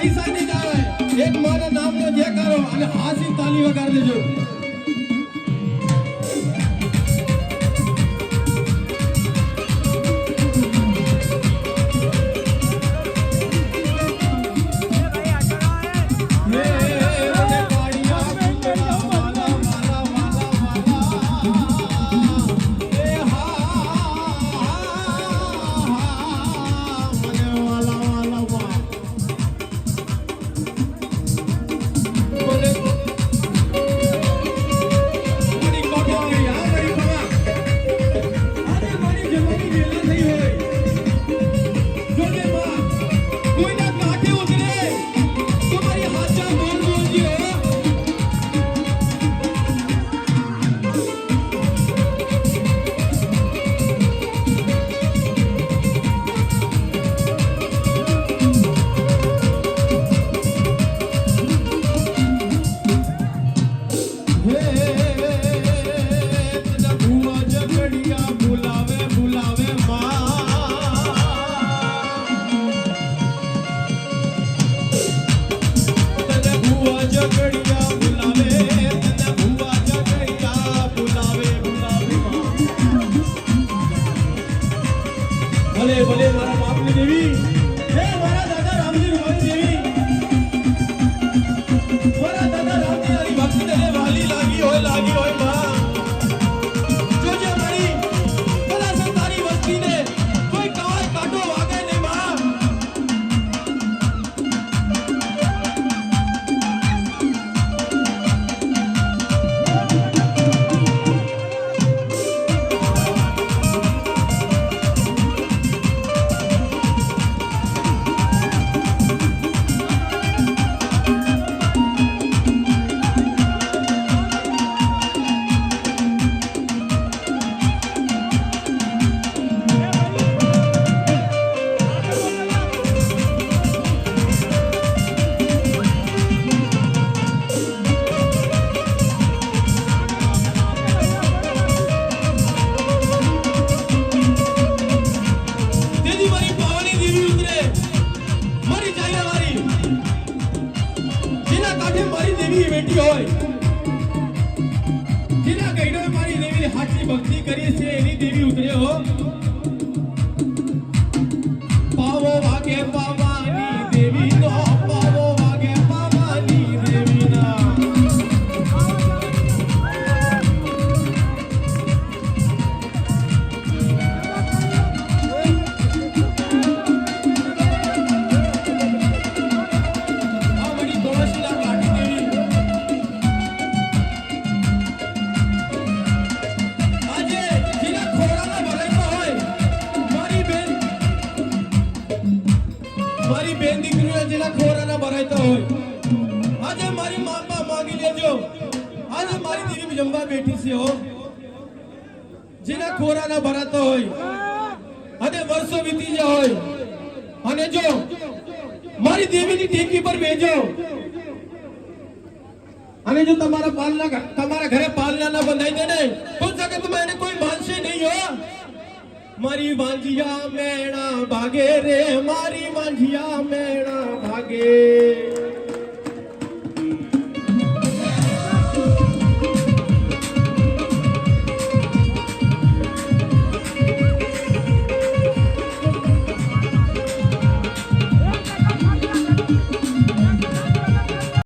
પૈસા નહીં આવે, એક મારા નામનો જે કરો અને હાસી તાલી વગાડ દેજો. ભલે ભલે મારા બાપની દેવી, હે મારા દાદા રામજી રૂપાની દેવી, મારા દાદા રામજી તારી ભક્તિ તને વાલી લાગી હોય માં. જોજે મારી ભલા તારી વસ્તીને કોઈ કાળ કાંટો વાગે નહીં માં. જેના ગઈડો મારી દેવીને હાચી ભક્તિ કરી છે એની દેવી ઉતર્યો. પાવો વાગે પાવાની દેવી નો, પાવો વાગે પાવાની દેવી ના. મારી બેન દીકરીઓ જેના ખોરાના ભરાયતા હોય, આજે મારી માપા માંગી લેજો. આજે મારી દેવી જમવા બેઠી છે હો, જેના ખોરાના ભરાતા હોય અને વર્ષો વીતી ગયા હોય, અને જો મારી દેવીની ટેકી પર બેજો, અને જો તમારા ઘરે પાલના ના બંધાઈ દે ને તો શકે તમે એને કોઈ માનશે નહીં હો. મારી વાંજિયા મેણા ભાગે રે, મારી વાંજિયા મેણા ભાગે.